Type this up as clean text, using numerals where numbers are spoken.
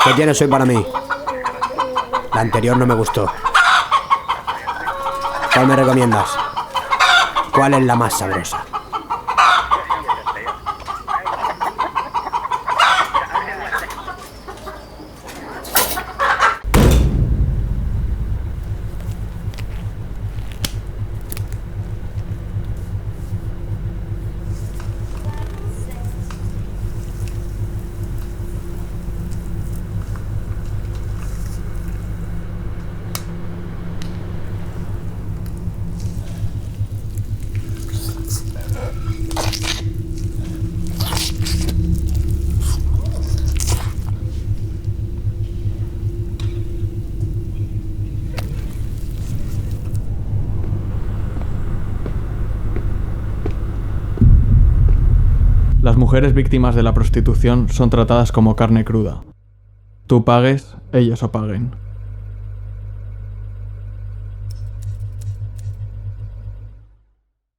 ¿Qué tienes hoy para mí? La anterior no me gustó. ¿Cuál me recomiendas? ¿Cuál es la más sabrosa? Las mujeres víctimas de la prostitución son tratadas como carne cruda. Tú pagues, ellos apaguen.